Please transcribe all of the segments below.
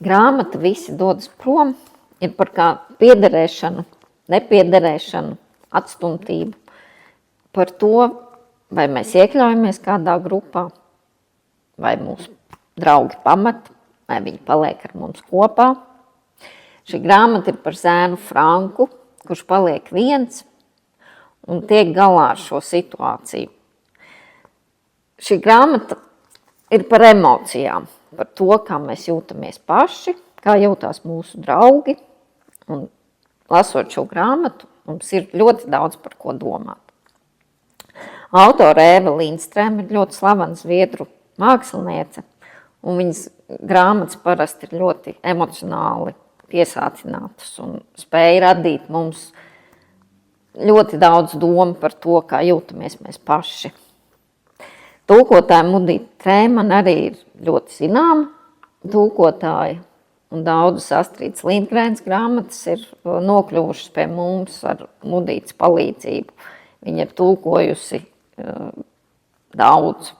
grāmata Visi dodas prom ir par kā piederēšanu, nepiederēšanu, atstumtību. Par to, vai mēs iekļaujamies kādā grupā, vai mūsu draugi pamet, vai viņi paliek ar mums kopā. Šī grāmata ir par zēnu Franku, kurš paliek viens un tiek galā ar šo situāciju. Šī grāmata ir par emocijām, par to, kā mēs jūtamies paši, kā jūtās mūsu draugi. Un lasot šo grāmatu, mums ir ļoti daudz par ko domāt. Autore Eva Lindstrēm ir ļoti slavena zviedru māksliniece, un viņas grāmatas parasti ir ļoti emocionāli piesācinātas un spēja radīt mums ļoti daudz domu par to, kā jūtamies mēs paši. Tulkotāja Mudita Trēmane arī ir ļoti zināma tulkotāja, un daudzas Astrīdas Lindgrēnas grāmatas ir nokļuvušas pie mums ar Muditas palīdzību. Viņa ir tulkojusi daudz.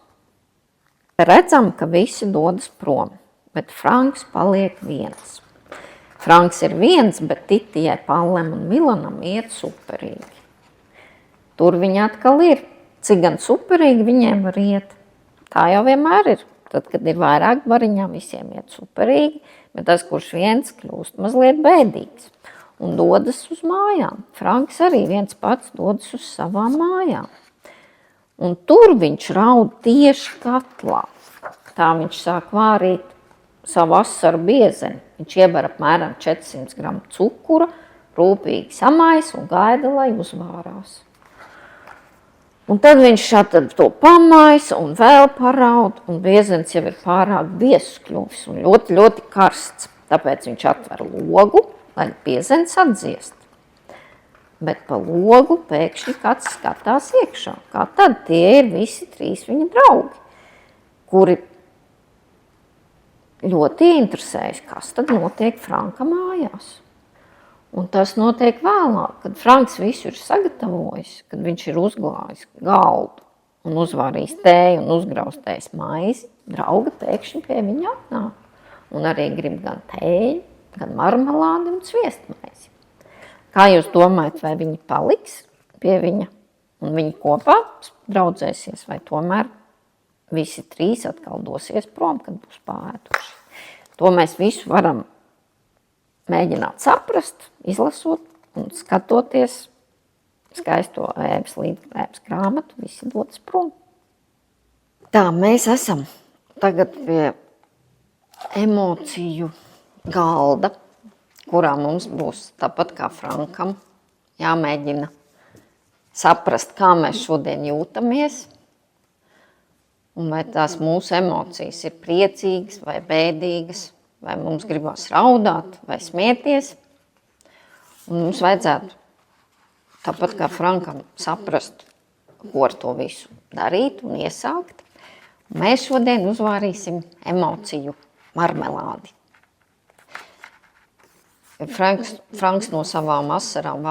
Redzam, ka visi dodas prom, bet Franks paliek viens. Franks ir viens, bet Titijai, Pallem un Milanam iet superīgi. Tur viņi atkal ir. Cik gan superīgi viņiem var iet. Tā jau vienmēr ir. Tad, kad ir vairāk bariņām, visiem iet superīgi, bet tas, kurš viens, kļūst mazliet bēdīgs un dodas uz mājām. Franks arī viens pats dodas uz savām mājām. Un tur viņš raud tieši katlā. Tā viņš sāk vārīt savu asaru biezeni. Viņš ieber apmēram 400 gramu cukura, rūpīgi samaisa un gaida, lai uzvārās. Un tad viņš to pamaisa un vēl paraud, un biezens jau ir pārāk biezs kļuvis un ļoti, ļoti karsts. Tāpēc viņš atver logu, lai biezens atdziest. Bet pa logu pēkšņi kāds skatās iekšā. Kā tad tie ir visi trīs viņa draugi, kuri ļoti interesējas, kas tad notiek Franka mājās. Un tas notiek vēlāk, kad Franks visu ir sagatavojis, kad viņš ir uzglājis galdu un uzvārījis tēju un uzgraustējis maizi, draugi pēkšņi pie viņa atnāk. Un arī grib gan tēju, gan marmelādi un sviestmaizi. Kā jūs domājat, vai viņi paliks pie viņa un viņi kopā draudzēsies, vai tomēr visi trīs atkal dosies prom, kad būs pāēduši? To mēs visu varam mēģināt saprast, izlasot un skatoties skaisto Evas Lindgrēnas grāmatu Visi dodas prom. Tā, mēs esam tagad pie emociju galda, kurā mums būs tāpat kā Frankam jāmēģina saprast, kā mēs šodien jūtamies, un vai tās mūsu emocijas ir priecīgas vai bēdīgas, vai mums gribas raudāt vai smieties. Un mums vajadzētu, tāpat kā Frankam, saprast, ko ar to visu darīt un iesākt. Mēs šodien uzvārīsim emociju marmelādi. Franks no savām asarām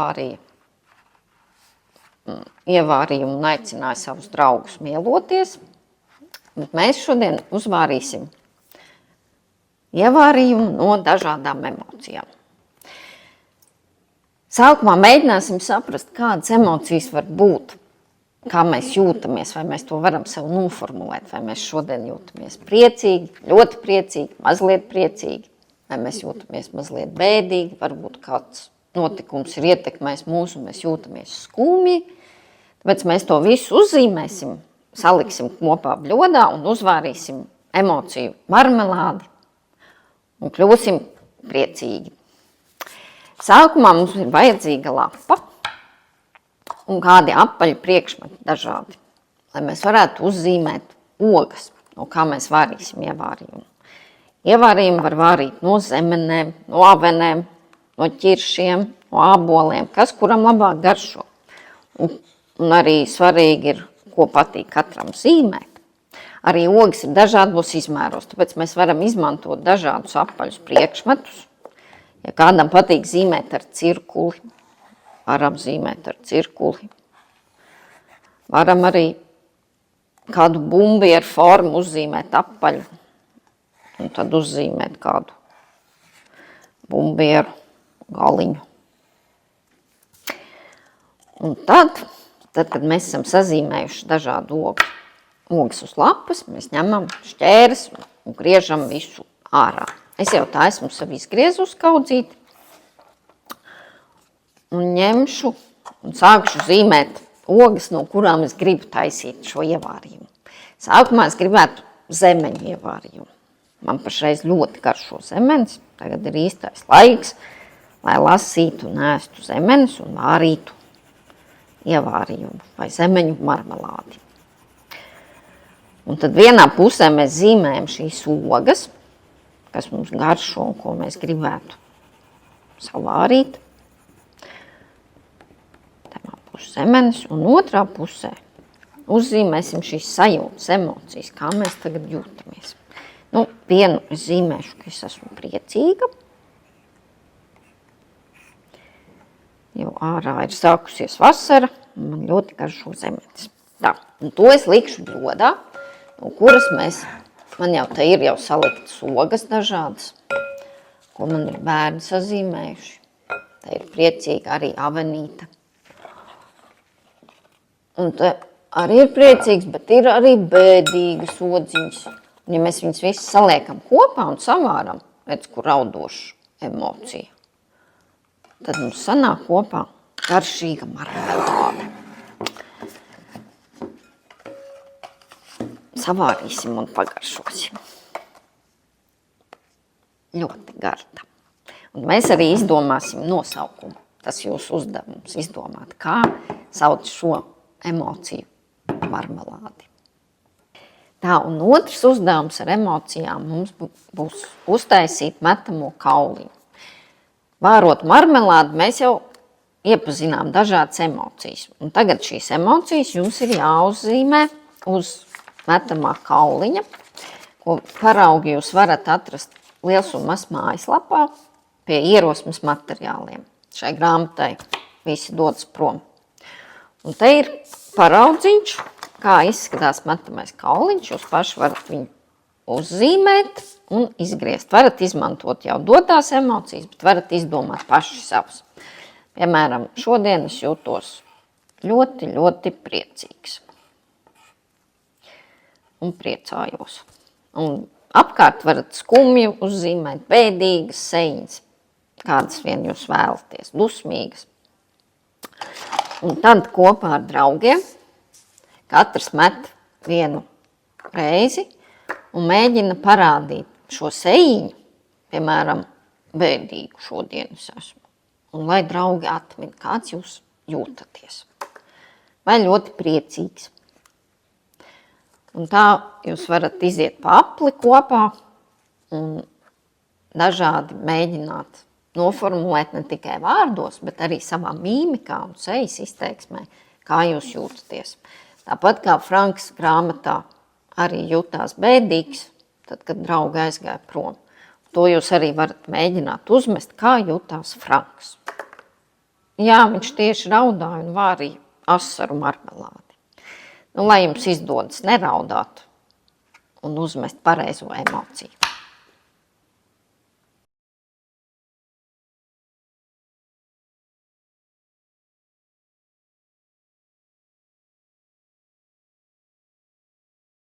ievārīja un aicināja savus draugus mieloties. Bet mēs šodien uzvārīsim ievārījumu no dažādām emocijām. Sākumā mēģināsim saprast, kādas emocijas var būt, kā mēs jūtamies, vai mēs to varam sev noformulēt, vai mēs šodien jūtamies priecīgi, ļoti priecīgi, mazliet priecīgi, vai mēs jūtamies mazliet bēdīgi, varbūt kāds notikums ir ietekmējis mūs un mēs jūtamies skumji. Tāpēc mēs to visu uzzīmēsim, saliksim kopā bļodā un uzvārīsim emociju marmelādi un kļūsim priecīgi. Sākumā mums ir vajadzīga lapa un kādi apaļi priekšmeti dažādi, lai mēs varētu uzzīmēt ogas, no kā mēs vārīsim ievārījumu. Ievārījumu var vārīt no zemenēm, no avenēm, no ķiršiem, no āboliem, kas kuram labāk garšo. Un arī svarīgi ir, ko patīk katram zīmēt. Arī ogas ir dažādos izmēros, tāpēc mēs varam izmantot dažādus apaļus priekšmetus. Ja kādam patīk zīmēt ar cirkuli, varam zīmēt ar cirkuli. Varam arī kādu bumbi ar formu uzzīmēt apaļu un tad uzzīmēt kādu bumbieru galiņu. Un tad, kad mēs esam sazīmējuši dažādu ogas uz lapas, mēs ņemam šķēres un griežam visu ārā. Es jau tā esmu sev izgriezu uz kaudzīti un ņemšu un sākšu zīmēt ogas, no kurām es gribu taisīt šo ievārījumu. Sākumā es gribētu zemeņu ievārījumu. Man pašreiz ļoti garšo zemenes, tagad ir īstais laiks, lai lasītu un ēstu zemenes un vārītu ievārījumu vai zemeņu marmelādi. Un tad vienā pusē mēs zīmējam šīs ogas, kas mums garšo un ko mēs gribētu savārīt. Tamā pusē zemenes un otrā pusē uzzīmēsim šīs sajūtas, emocijas, kā mēs tagad jūtamies. Vienu es zīmēšu, ka es esmu priecīga, jo ārā ir sākusies vasara, un man ļoti garšo zemenes. Tā, un to es likšu bļodā, no kuras man jau te ir jau saliktas ogas dažādas, ko man ir bērni sazīmējuši. Te ir priecīga arī avenīta. Un te arī ir priecīgs, bet ir arī bēdīgas odziņas. Un ja mēs viņus visus saliekam kopā un savāram, redz, kur raudoša emocija, tad mums sanāk kopā garšīga marmelāde. Savārīsim un pagaršosim. Ļoti garda. Un mēs arī izdomāsim nosaukumu. Tas jūsu uzdevums izdomāt, kā sauc šo emociju marmelādi. Tā, un otrs uzdevums ar emocijām mums būs uztaisīt metamo kauliņu. Vārot marmelādi, mēs jau iepazinām dažādas emocijas. Un tagad šīs emocijas jums ir jāuzzīmē uz metamā kauliņa, ko paraugi jūs varat atrast liels un mazs mājaslapā pie ierosmes materiāliem. Šai grāmatai visi dodas prom. Un te ir paraudziņš, kā izskatās metamais kauliņš. Jūs paši varat viņu uzzīmēt un izgriezt. Varat izmantot jau dotās emocijas, bet varat izdomāt paši savus. Piemēram, šodien es jūtos ļoti, ļoti priecīgs. Un priecājos. Un apkārt varat skumju uzzīmēt, bēdīgas sejiņas, kādas vien jūs vēlaties, dusmīgas. Un tad kopā ar draugiem katrs met vienu reizi un mēģina parādīt šo sejiņu, piemēram, bēdīgu šodien es esmu. Un lai draugi atmin, kāds jūs jūtaties. Vai ļoti priecīgs. Un tā jūs varat iziet pa apli kopā un dažādi mēģināt noformulēt ne tikai vārdos, bet arī savā mīmikā un sejas izteiksmē, kā jūs jūtaties. Tāpat kā Franks grāmatā arī jutās bēdīgs, tad, kad draugi aizgāja prom. To jūs arī varat mēģināt uzmest, kā jutās Franks. Jā, viņš tieši raudāja un vārīja asaru marmelādi. Lai jums izdodas neraudāt un uzmest pareizo emociju.